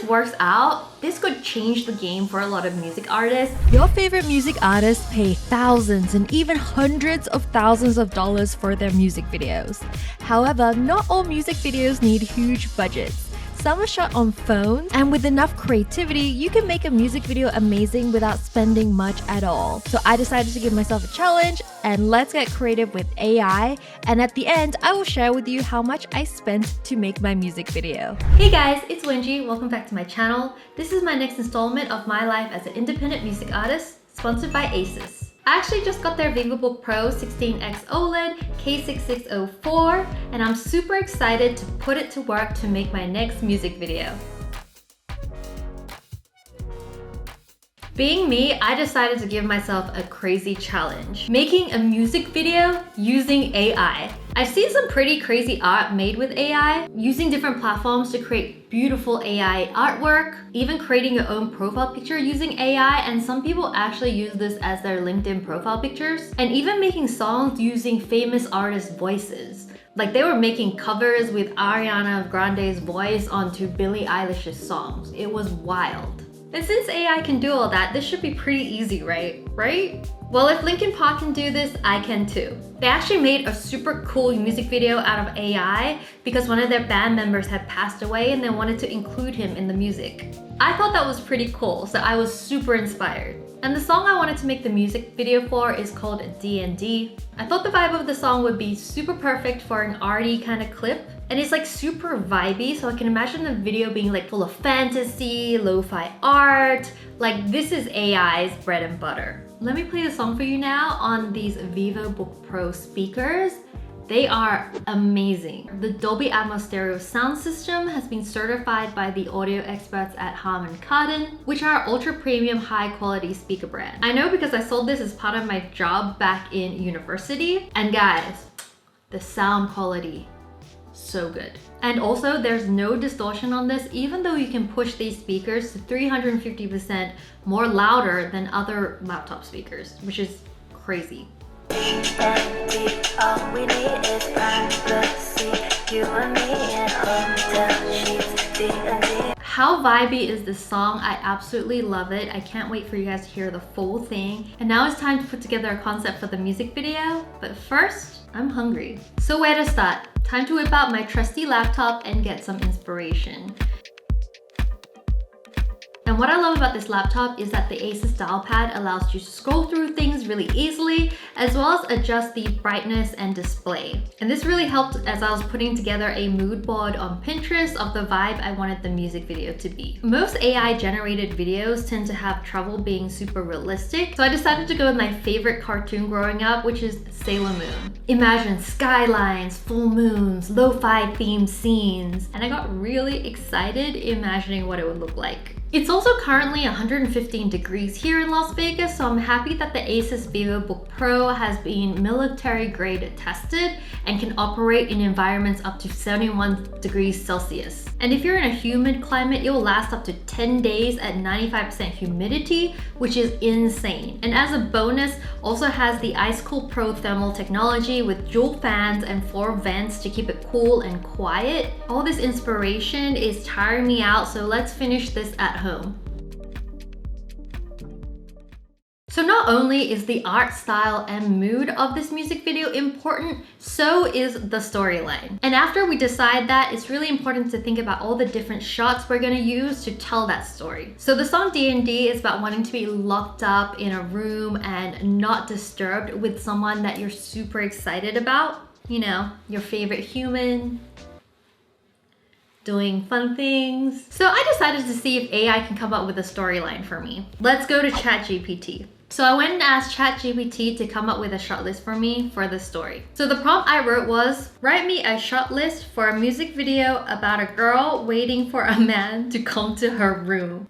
works out, this could change the game for a lot of music artists. Your favorite music artists pay thousands and even hundreds of thousands of dollars for their music videos. However, not all music videos need huge budgets. Some are shot on phones, and with enough creativity, you can make a music video amazing without spending much at all. So I decided to give myself a challenge, and let's get creative with AI. And at the end, I will share with you how much I spent to make my music video. Hey guys, it's Wengie. Welcome back to my channel. This is my next installment of my life as an independent music artist, sponsored by Asus. I actually just got their VivoBook Pro 16X OLED K6604, and I'm super excited to put it to work to make my next music video. Being me, I decided to give myself a crazy challenge, making a music video using AI. I've seen some pretty crazy art made with AI, using different platforms to create beautiful AI artwork, even creating your own profile picture using AI, and some people actually use this as their LinkedIn profile pictures, and even making songs using famous artists' voices. Like they were making covers with Ariana Grande's voice onto Billie Eilish's songs. It was wild. And since AI can do all that, this should be pretty easy, right? Well, if Linkin Park can do this, I can too. They actually made a super cool music video out of AI because one of their band members had passed away and they wanted to include him in the music. I thought that was pretty cool, so I was super inspired. And the song I wanted to make the music video for is called D&D. I thought the vibe of the song would be super perfect for an arty kind of clip. And it's like super vibey, so I can imagine the video being like full of fantasy, lo-fi art. Like this is AI's bread and butter. Let me play the song for you now on these VivoBook Pro speakers. They are amazing. The Dolby Atmos stereo sound system has been certified by the audio experts at Harman Kardon, which are ultra premium high quality speaker brand. I know because I sold this as part of my job back in university. And guys, the sound quality, so good. And also there's no distortion on this, even though you can push these speakers to 350% more louder than other laptop speakers, which is crazy. All we need is privacy, you and me in hotel sheets, D&D. How vibey is this song? I absolutely love it. I can't wait for you guys to hear the full thing. And now it's time to put together a concept for the music video. But first, I'm hungry. So where to start? Time to whip out my trusty laptop and get some inspiration. And what I love about this laptop is that the Asus dial pad allows you to scroll through things really easily, as well as adjust the brightness and display. And this really helped as I was putting together a mood board on Pinterest of the vibe I wanted the music video to be. Most AI generated videos tend to have trouble being super realistic, so I decided to go with my favorite cartoon growing up, which is Sailor Moon. Imagine skylines, full moons, lo-fi themed scenes, and I got really excited imagining what it would look like. It's also currently 115 degrees here in Las Vegas, so I'm happy that the Asus VivoBook Pro has been military grade tested and can operate in environments up to 71 degrees Celsius. And if you're in a humid climate, it will last up to 10 days at 95% humidity, which is insane. And as a bonus, also has the Ice Cool Pro thermal technology with dual fans and 4 vents to keep it cool and quiet. All this inspiration is tiring me out, so let's finish this at home. So not only is the art style and mood of this music video important, so is the storyline. And after we decide that, it's really important to think about all the different shots we're gonna use to tell that story. So the song D&D is about wanting to be locked up in a room and not disturbed with someone that you're super excited about. You know, your favorite human, doing fun things. So I decided to see if AI can come up with a storyline for me. Let's go to ChatGPT. So I went and asked ChatGPT to come up with a shot list for me for the story. So the prompt I wrote was, write me a shot list for a music video about a girl waiting for a man to come to her room.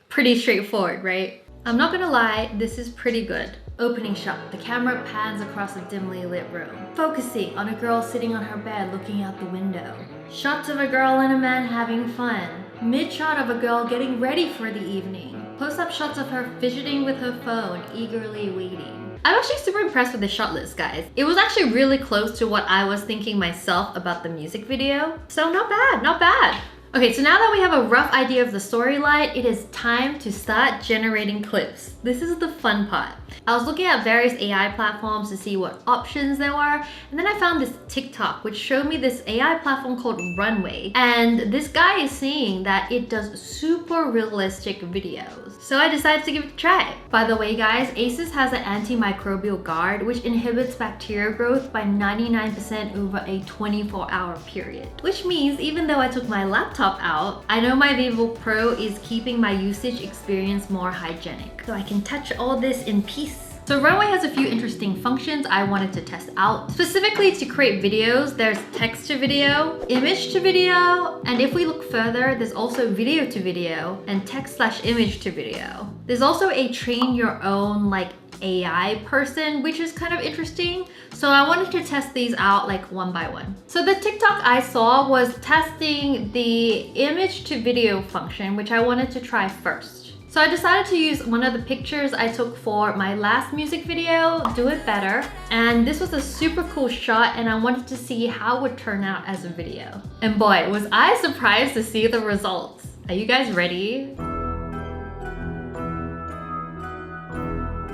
Pretty straightforward, right? I'm not gonna lie, this is pretty good. Opening shot, the camera pans across a dimly lit room, focusing on a girl sitting on her bed looking out the window. Shots of a girl and a man having fun. Mid shot of a girl getting ready for the evening. Close-up shots of her fidgeting with her phone, eagerly waiting. I'm actually super impressed with the shot list, guys. It was actually really close to what I was thinking myself about the music video. So not bad, not bad. Okay, so now that we have a rough idea of the storyline, it is time to start generating clips. This is the fun part. I was looking at various AI platforms to see what options there were, and then I found this TikTok which showed me this AI platform called Runway. And this guy is saying that it does super realistic videos. So I decided to give it a try. By the way guys, Asus has an antimicrobial guard which inhibits bacteria growth by 99% over a 24-hour period. Which means even though I took my laptop out, I know my Vivo Pro is keeping my usage experience more hygienic. So I can touch all this in peace. So Runway has a few interesting functions I wanted to test out. Specifically to create videos, there's text to video, image to video, and if we look further, there's also video to video and text/image to video. There's also a train your own like AI person, which is kind of interesting. So I wanted to test these out like one by one. So the TikTok I saw was testing the image to video function, which I wanted to try first. So I decided to use one of the pictures I took for my last music video, Do It Better. And this was a super cool shot and I wanted to see how it would turn out as a video. And boy, was I surprised to see the results. Are you guys ready?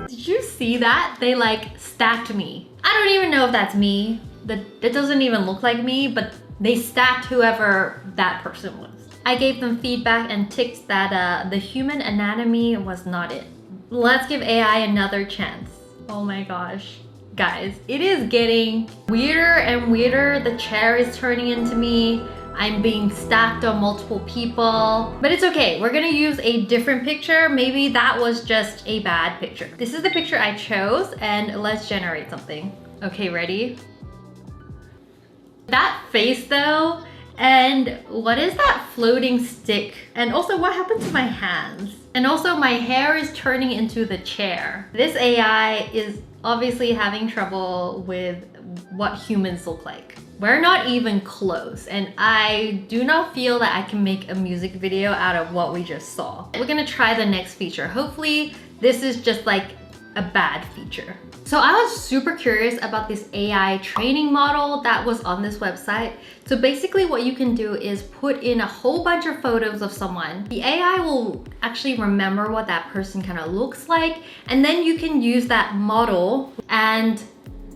Did you see that? They like stacked me. I don't even know if that's me. That doesn't even look like me, but they stacked whoever that person was. I gave them feedback and ticked that the human anatomy was not it. Let's give AI another chance. Oh my gosh. Guys, it is getting weirder and weirder. The chair is turning into me. I'm being stacked on multiple people. But it's okay, we're gonna use a different picture. Maybe that was just a bad picture. This is the picture I chose and let's generate something. Okay, ready? That face though, and what is that floating stick? And also what happened to my hands? And also my hair is turning into the chair. This AI is obviously having trouble with what humans look like. We're not even close, and I do not feel that I can make a music video out of what we just saw. We're gonna try the next feature. Hopefully this is just like a bad feature. So I was super curious about this AI training model that was on this website. So basically what you can do is put in a whole bunch of photos of someone. The AI will actually remember what that person kind of looks like, and then you can use that model and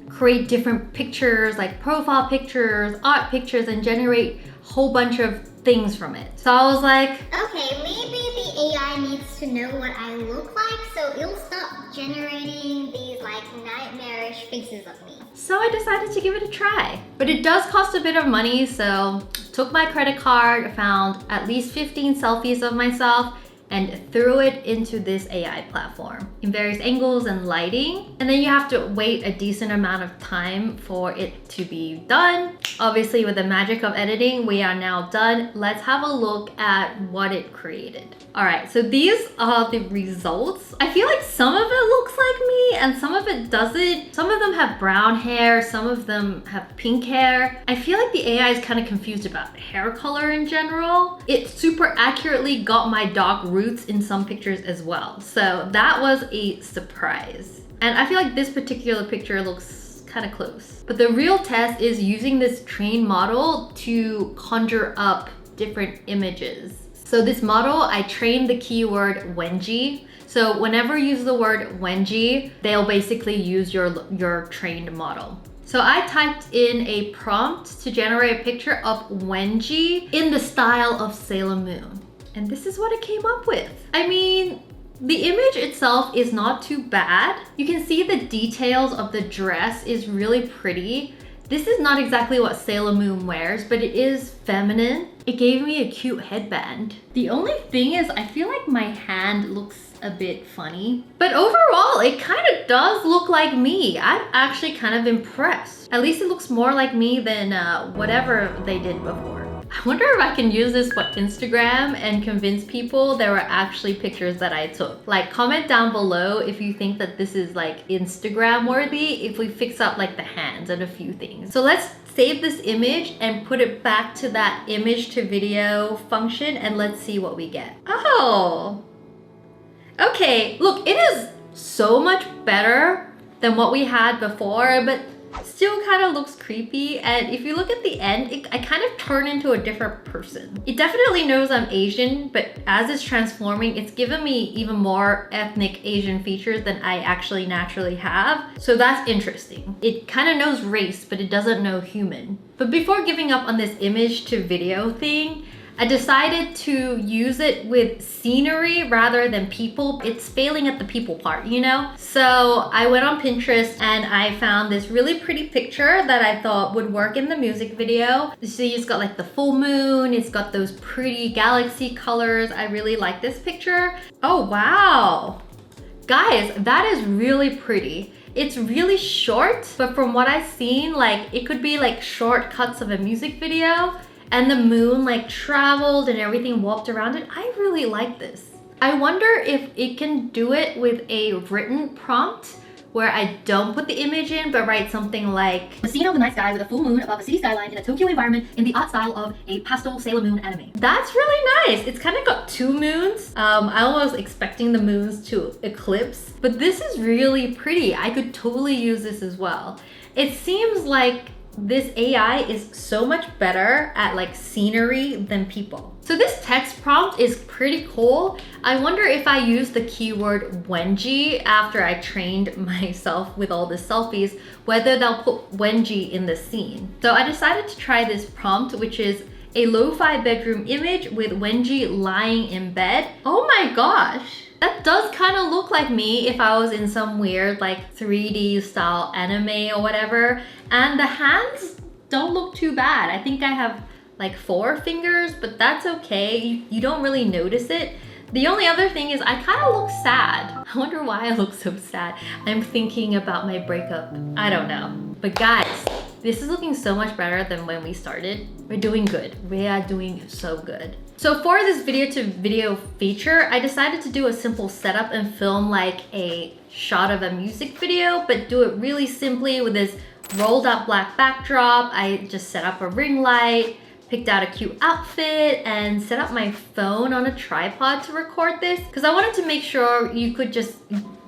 create different pictures like profile pictures, art pictures, and generate a whole bunch of things from it. So I was like, okay, maybe the AI needs to know what I look like, so it'll stop generating these like nightmarish faces of me. so I decided to give it a try. But it does cost a bit of money, so took my credit card, found at least 15 selfies of myself, and threw it into this AI platform in various angles and lighting. And then you have to wait a decent amount of time for it to be done. Obviously with the magic of editing, we are now done. Let's have a look at what it created. All right, so these are the results. I feel like some of it looks like me and some of it doesn't. Some of them have brown hair, some of them have pink hair. I feel like the AI is kind of confused about hair color in general. It super accurately got my dark roots in some pictures as well. So that was a surprise. And I feel like this particular picture looks kind of close. But the real test is using this trained model to conjure up different images. So this model, I trained the keyword Wengie. So whenever you use the word Wengie, they'll basically use your trained model. So I typed in a prompt to generate a picture of Wengie in the style of Sailor Moon. And this is what it came up with. I mean, the image itself is not too bad. You can see the details of the dress is really pretty. This is not exactly what Sailor Moon wears, but it is feminine. It gave me a cute headband. The only thing is I feel like my hand looks a bit funny. But overall, it kind of does look like me. I'm actually kind of impressed. At least it looks more like me than whatever they did before. I wonder if I can use this for Instagram and convince people there were actually pictures that I took. Like, comment down below if you think that this is like Instagram worthy, if we fix up like the hands and a few things. So let's save this image and put it back to that image to video function and let's see what we get. Oh, okay. Look, it is so much better than what we had before, but Still kind of looks creepy, and if you look at the end, I kind of turn into a different person. It definitely knows I'm Asian, but as it's transforming, it's given me even more ethnic Asian features than I actually naturally have. So that's interesting. It kind of knows race, but it doesn't know human. But before giving up on this image to video thing, I decided to use it with scenery rather than people. It's failing at the people part, you know? So I went on Pinterest and I found this really pretty picture that I thought would work in the music video. So it's got like the full moon, it's got those pretty galaxy colors. I really like this picture. Oh, wow. Guys, that is really pretty. It's really short, but from what I've seen, like it could be like short cuts of a music video. And the moon like traveled and everything walked around it. I really like this. I wonder if it can do it with a written prompt where I don't put the image in, but write something like a scene of the night sky with a full moon above a city skyline in a Tokyo environment in the art style of a pastel Sailor Moon anime. That's really nice. It's kind of got two moons. I was expecting the moons to eclipse, but this is really pretty. I could totally use this as well. It seems like this AI is so much better at like scenery than people. So this text prompt is pretty cool. I wonder if I use the keyword Wengie after I trained myself with all the selfies, whether they'll put Wengie in the scene. So I decided to try this prompt, which is a lo-fi bedroom image with Wengie lying in bed. Oh my gosh. That does kind of look like me if I was in some weird like 3D style anime or whatever. And the hands don't look too bad. I think I have like 4 fingers, but that's okay. You don't really notice it. The only other thing is I kind of look sad. I wonder why I look so sad. I'm thinking about my breakup. I don't know. But guys, this is looking so much better than when we started. We're doing good. We are doing so good. So for this video to video feature, I decided to do a simple setup and film like a shot of a music video, but do it really simply with this rolled up black backdrop. I just set up a ring light, picked out a cute outfit, and set up my phone on a tripod to record this because I wanted to make sure you could just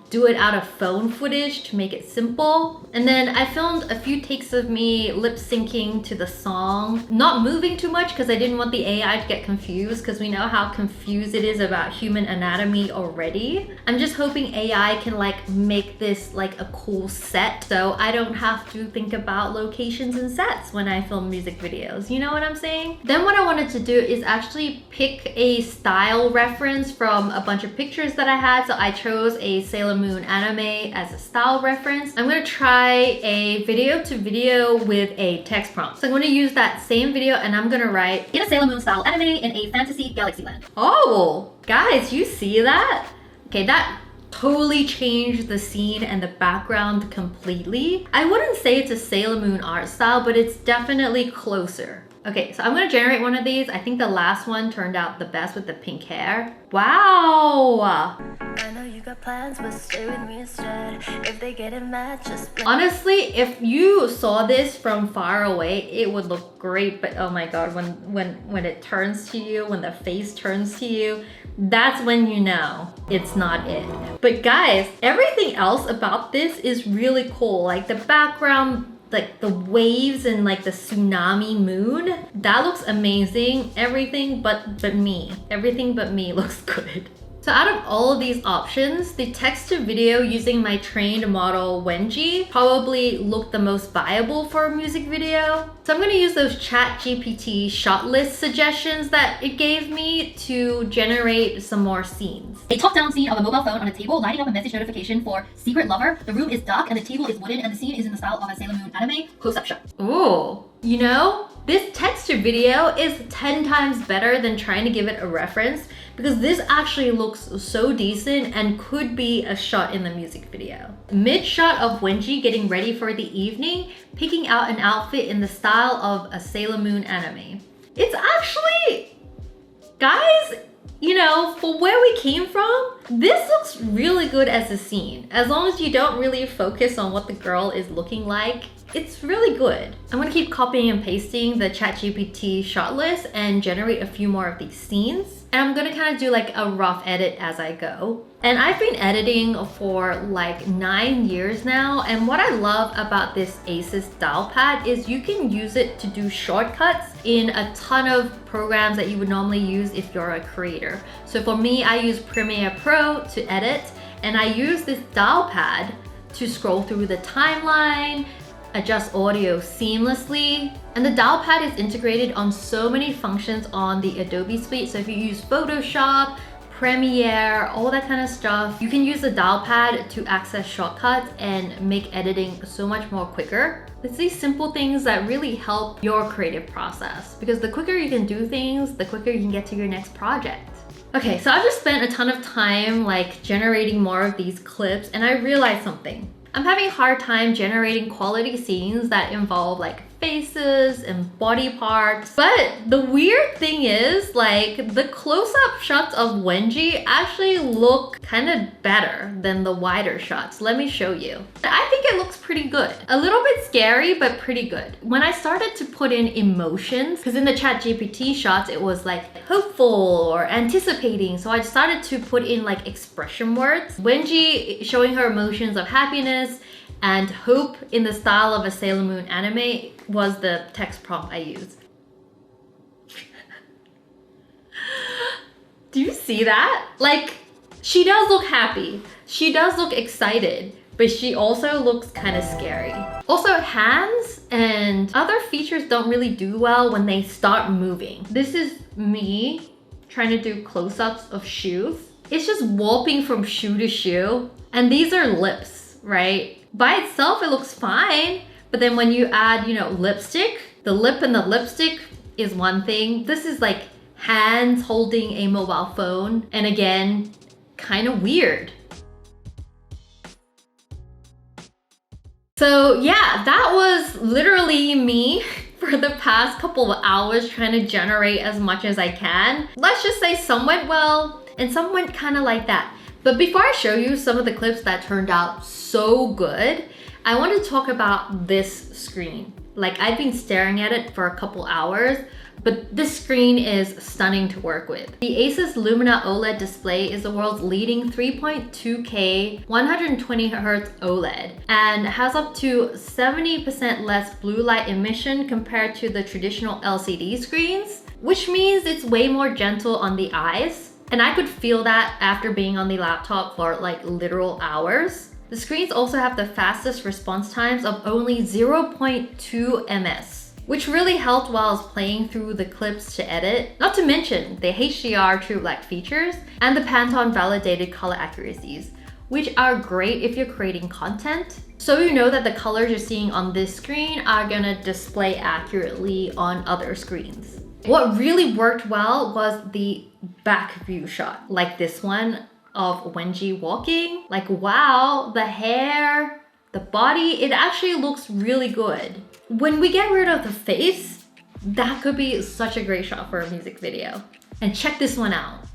do it out of phone footage to make it simple. And then I filmed a few takes of me lip syncing to the song, not moving too much because I didn't want the AI to get confused because we know how confused it is about human anatomy already. I'm just hoping AI can like make this like a cool set so I don't have to think about locations and sets when I film music videos. You know what I'm saying? Then what I wanted to do is actually pick a style reference from a bunch of pictures that I had. So I chose a Sailor Moon anime as a style reference. I'm gonna try a video to video with a text prompt. So I'm gonna use that same video and I'm gonna write in a Sailor Moon style anime in a fantasy galaxy land. Oh, guys, you see that? Okay, that totally changed the scene and the background completely. I wouldn't say it's a Sailor Moon art style, but it's definitely closer. Okay, so I'm gonna generate one of these. I think the last one turned out the best with the pink hair. Wow! I know you got plans, but stay with me instead. If they get it mad, just blame. Honestly, if you saw this from far away, it would look great, but oh my god, when it turns to you, when the face turns to you, that's when you know it's not it. But guys, everything else about this is really cool. Like the background, like the waves and like the tsunami moon, that looks amazing. Everything but me looks good. So out of all of these options, the text to video using my trained model Wengie probably looked the most viable for a music video. So I'm gonna use those ChatGPT shot list suggestions that it gave me to generate some more scenes. A top-down scene of a mobile phone on a table lighting up a message notification for secret lover. The room is dark and the table is wooden and the scene is in the style of a Sailor Moon anime. Close-up shot. Ooh, you know, this text to video is 10 times better than trying to give it a reference because this actually looks so decent and could be a shot in the music video. Mid-shot of Wengie getting ready for the evening, picking out an outfit in the style of a Sailor Moon anime. It's actually, guys, you know, for where we came from, this looks really good as a scene. As long as you don't really focus on what the girl is looking like, it's really good. I'm gonna keep copying and pasting the ChatGPT shot list and generate a few more of these scenes. and I'm gonna kind of do like a rough edit as I go. And I've been editing for like 9 years now, and what I love about this Asus dial pad is you can use it to do shortcuts in a ton of programs that you would normally use if you're a creator. So for me, I use Premiere Pro to edit, and I use this dial pad to scroll through the timeline, adjust audio seamlessly. And the dial pad is integrated on so many functions on the Adobe suite. So if you use Photoshop, Premiere, all that kind of stuff, you can use the dial pad to access shortcuts and make editing so much more quicker. It's these simple things that really help your creative process, because the quicker you can do things, the quicker you can get to your next project. Okay, so I've just spent a ton of time like generating more of these clips, and I realized something. I'm having a hard time generating quality scenes that involve like faces and body parts. But the weird thing is, like, the close-up shots of Wengie actually look kind of better than the wider shots. Let me show you. I think it looks pretty good. A little bit scary, but pretty good. When I started to put in emotions, because in the ChatGPT shots, it was like hopeful or anticipating. So I started to put in like expression words. Wengie showing her emotions of happiness and hope in the style of a Sailor Moon anime was the text prompt I used. Do you see that? Like, she does look happy. She does look excited, but she also looks kind of scary. Also, hands and other features don't really do well when they start moving. This is me trying to do close-ups of shoes. It's just warping from shoe to shoe. And these are lips, right? By itself, it looks fine. But then when you add, you know, lipstick, the lip and the lipstick is one thing. This is like hands holding a mobile phone. And again, kind of weird. So yeah, that was literally me for the past couple of hours trying to generate as much as I can. Let's just say some went well and some went kind of like that. But before I show you some of the clips that turned out so good, I want to talk about this screen. Like, I've been staring at it for a couple hours, but this screen is stunning to work with. The Asus Lumina OLED display is the world's leading 3.2K 120Hz OLED and has up to 70% less blue light emission compared to the traditional LCD screens, which means it's way more gentle on the eyes. And I could feel that after being on the laptop for like literal hours. The screens also have the fastest response times of only 0.2 ms, which really helped while I was playing through the clips to edit. Not to mention the HDR True Black features and the Pantone validated color accuracies, which are great if you're creating content. So you know that the colors you're seeing on this screen are gonna display accurately on other screens. What really worked well was the back view shot, like this one of Wengie walking. Like, wow, the hair, the body, it actually looks really good. When we get rid of the face, that could be such a great shot for a music video. And check this one out.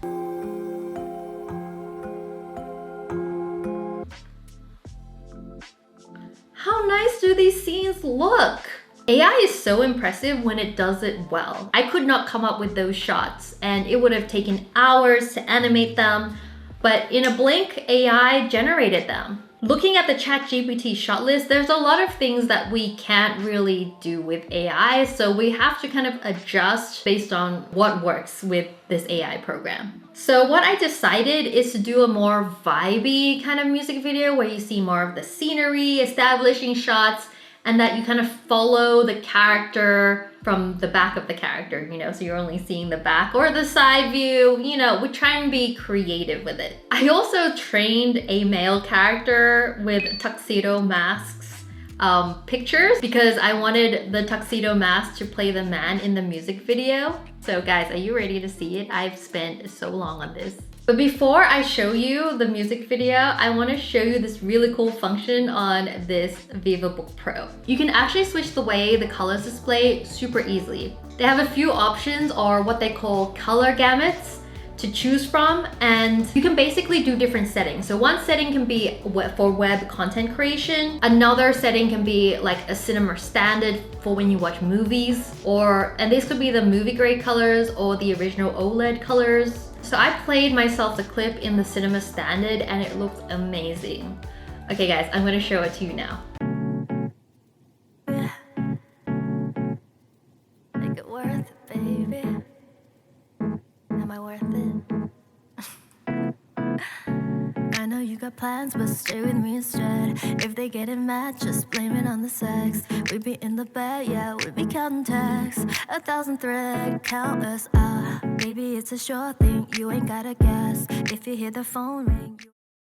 How nice do these scenes look? AI is so impressive when it does it well. I could not come up with those shots, and it would have taken hours to animate them, but in a blink, AI generated them. Looking at the ChatGPT shot list, there's a lot of things that we can't really do with AI, so we have to kind of adjust based on what works with this AI program. So what I decided is to do a more vibey kind of music video where you see more of the scenery, establishing shots, and that you kind of follow the character from the back of the character, you know, so you're only seeing the back or the side view, you know, we try and be creative with it. I also trained a male character with tuxedo masks pictures because I wanted the tuxedo mask to play the man in the music video. So guys, are you ready to see it? I've spent so long on this. But before I show you the music video, I want to show you this really cool function on this VivaBook Pro. You can actually switch the way the colors display super easily. They have a few options, or what they call color gamuts, to choose from, and you can basically do different settings. So one setting can be for web content creation, another setting can be like a cinema standard for when you watch movies, and these could be the movie grade colors or the original OLED colors. So I played myself the clip in the cinema standard and it looks amazing. Okay guys, I'm gonna show it to you now. Make it worth it, baby. Am I worth it? I know you got plans, but stay with me instead. If they getting mad, just blame it on the sex. We be in the bed, yeah, we be counting texts. 1,000 thread, count us out. Baby, it's a sure thing, you ain't gotta guess. If you hear the phone ring,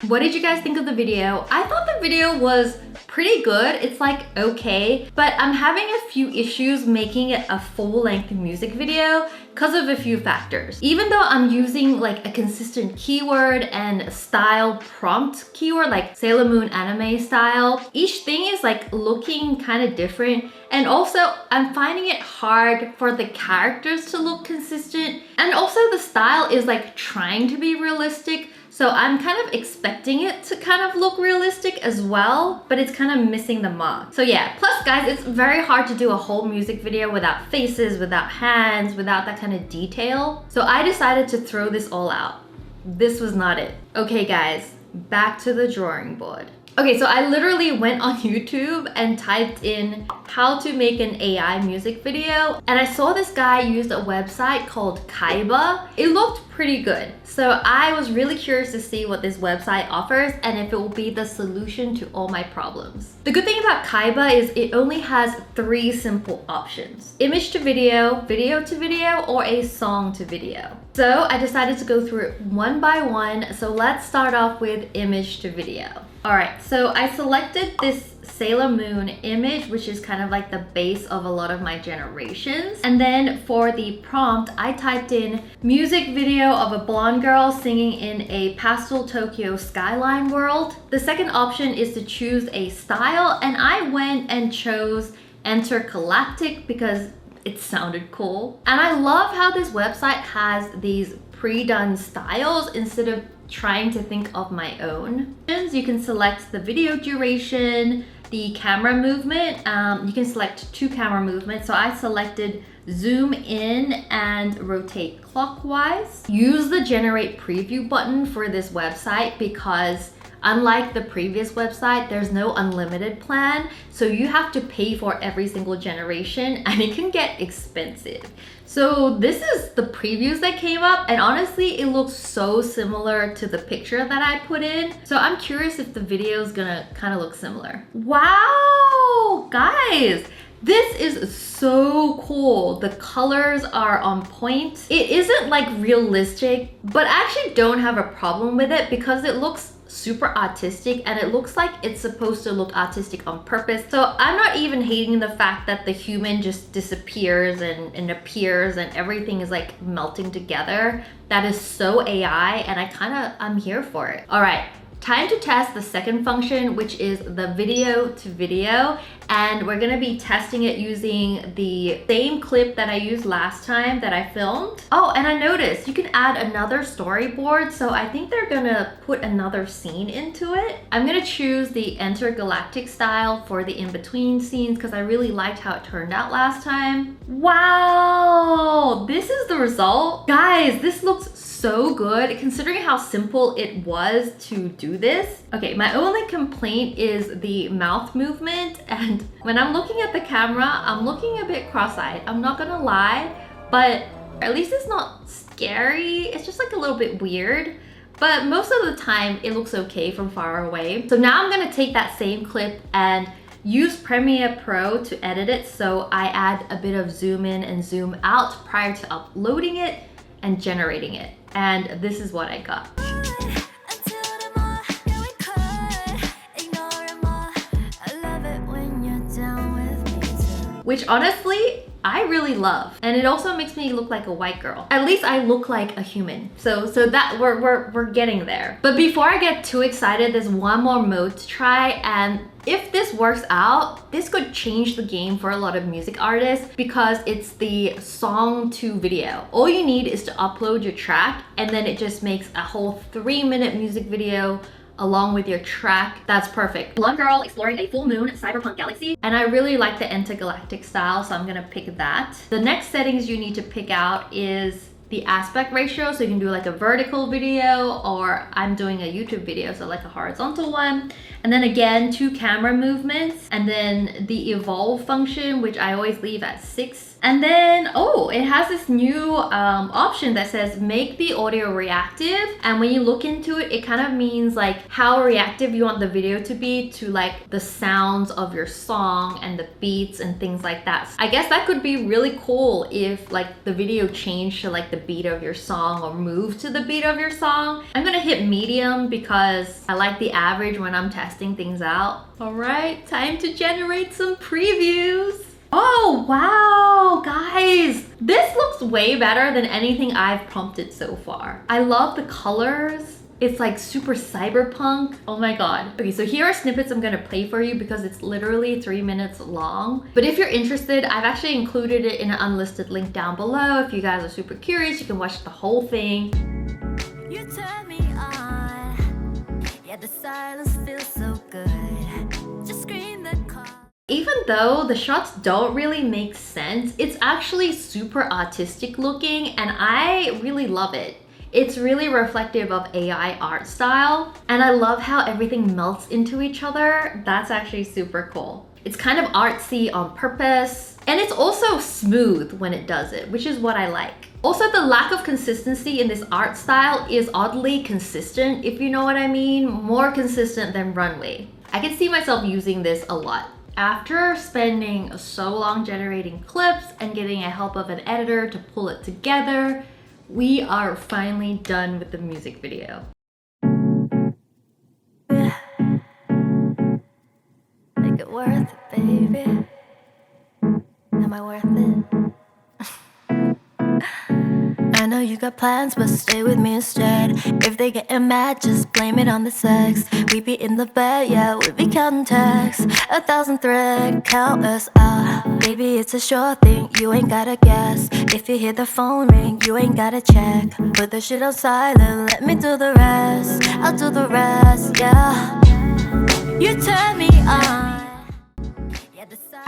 What did you guys think of the video? I thought the video was pretty good. It's like okay, but I'm having a few issues making it a full-length music video because of a few factors. Even though I'm using like a consistent keyword and a style prompt keyword like Sailor Moon anime style, each thing is like looking kind of different. And also I'm finding it hard for the characters to look consistent. And also the style is like trying to be realistic. So I'm kind of expecting it to kind of look realistic as well, but it's kind of missing the mark. So yeah, plus guys, it's very hard to do a whole music video without faces, without hands, without that kind of detail. So I decided to throw this all out. This was not it. Okay guys, back to the drawing board. Okay, so I literally went on YouTube and typed in how to make an AI music video, and I saw this guy used a website called Kaiba. It looked pretty good. So I was really curious to see what this website offers and if it will be the solution to all my problems. The good thing about Kaiba is it only has 3 simple options: image to video, video to video, or a song to video. So I decided to go through it one by one. So let's start off with image to video. Alright, so I selected this Sailor Moon image, which is kind of like the base of a lot of my generations. And then for the prompt, I typed in music video of a blonde girl singing in a pastel Tokyo skyline world. The second option is to choose a style, and I went and chose intergalactic because it sounded cool. And I love how this website has these pre-done styles instead of trying to think of my own. You can select the video duration, the camera movement. You can select 2 camera movements. So I selected zoom in and rotate clockwise. Use the generate preview button for this website because unlike the previous website, there's no unlimited plan. So you have to pay for every single generation and it can get expensive. So this is the previews that came up, and honestly, it looks so similar to the picture that I put in. So I'm curious if the video is gonna kind of look similar. Wow, guys, this is so cool. The colors are on point. It isn't like realistic, but I actually don't have a problem with it because it looks super artistic and it looks like it's supposed to look artistic on purpose. So I'm not even hating the fact that the human just disappears and appears and everything is like melting together. That is so AI and I'm here for it. All right, time to test the second function, which is the video to video. And we're gonna be testing it using the same clip that I used last time that I filmed. Oh, and I noticed you can add another storyboard. So I think they're gonna put another scene into it. I'm gonna choose the intergalactic style for the in-between scenes because I really liked how it turned out last time. Wow, this is the result. Guys, this looks so good considering how simple it was to do this. Okay, my only complaint is the mouth movement, and when I'm looking at the camera, I'm looking a bit cross-eyed. I'm not gonna lie, but at least it's not scary. It's just like a little bit weird, but most of the time it looks okay from far away. So now I'm gonna take that same clip and use Premiere Pro to edit it. So I add a bit of zoom in and zoom out prior to uploading it and generating it. And this is what I got. Which honestly, I really love. And it also makes me look like a white girl. At least I look like a human. So that we're getting there. But before I get too excited, there's one more mode to try, and if this works out, this could change the game for a lot of music artists because it's the song to video. All you need is to upload your track and then it just makes a whole 3-minute music video along with your track. That's perfect. Blonde girl exploring a full moon cyberpunk galaxy. And I really like the intergalactic style, so I'm gonna pick that. The next settings you need to pick out is the aspect ratio, so you can do like a vertical video, or I'm doing a YouTube video, so like a horizontal one. And then again, 2 camera movements, and then the evolve function, which I always leave at 6. And then, oh, it has this new option that says make the audio reactive. And when you look into it, it kind of means like how reactive you want the video to be to like the sounds of your song and the beats and things like that. I guess that could be really cool if like the video changed to like the beat of your song or move to the beat of your song. I'm gonna hit medium because I like the average when I'm testing things out. All right, time to generate some previews. Oh, wow, guys. This looks way better than anything I've prompted so far. I love the colors. It's like super cyberpunk. Oh my God. Okay, so here are snippets I'm gonna play for you because it's literally 3 minutes long. But if you're interested, I've actually included it in an unlisted link down below. If you guys are super curious, you can watch the whole thing. You turn me on. Yeah, the silence feels so good. Just scream the call. Even though the shots don't really make sense, it's actually super artistic looking and I really love it. It's really reflective of AI art style, and I love how everything melts into each other. That's actually super cool. It's kind of artsy on purpose, and it's also smooth when it does it, which is what I like. Also, the lack of consistency in this art style is oddly consistent, if you know what I mean. More consistent than Runway. I can see myself using this a lot. After spending so long generating clips and getting a help of an editor to pull it together, we are finally done with the music video. Make it worth it, baby. Am I worth it? I know you got plans, but stay with me instead. If they getting mad, just blame it on the sex. We be in the bed, yeah, we be counting texts. 1,000 thread, count us out. Baby, it's a sure thing, you ain't gotta guess. If you hear the phone ring, you ain't gotta check. Put the shit on silent, let me do the rest. I'll do the rest, yeah. You turn me on.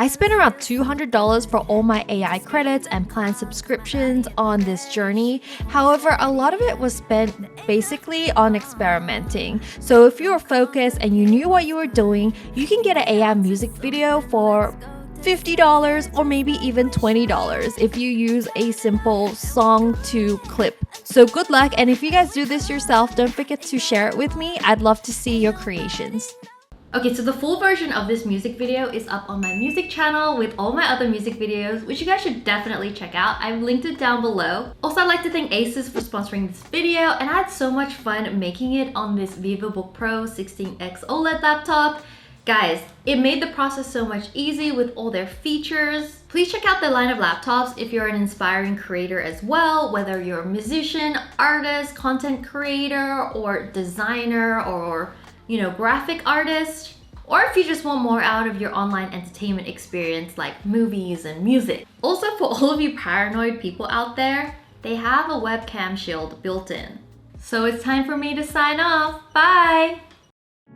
I spent around $200 for all my AI credits and plan subscriptions on this journey. However, a lot of it was spent basically on experimenting. So if you were focused and you knew what you were doing, you can get an AI music video for $50 or maybe even $20 if you use a simple song to clip. So good luck, and if you guys do this yourself, don't forget to share it with me. I'd love to see your creations. Okay, so the full version of this music video is up on my music channel with all my other music videos, which you guys should definitely check out. I've linked it down below. Also, I'd like to thank Asus for sponsoring this video, and I had so much fun making it on this VivoBook Pro 16X OLED laptop. Guys, it made the process so much easy with all their features. Please check out the line of laptops if you're an inspiring creator as well, whether you're a musician, artist, content creator, or designer, or graphic artist, or if you just want more out of your online entertainment experience like movies and music. Also, for all of you paranoid people out there, they have a webcam shield built in. So it's time for me to sign off. Bye!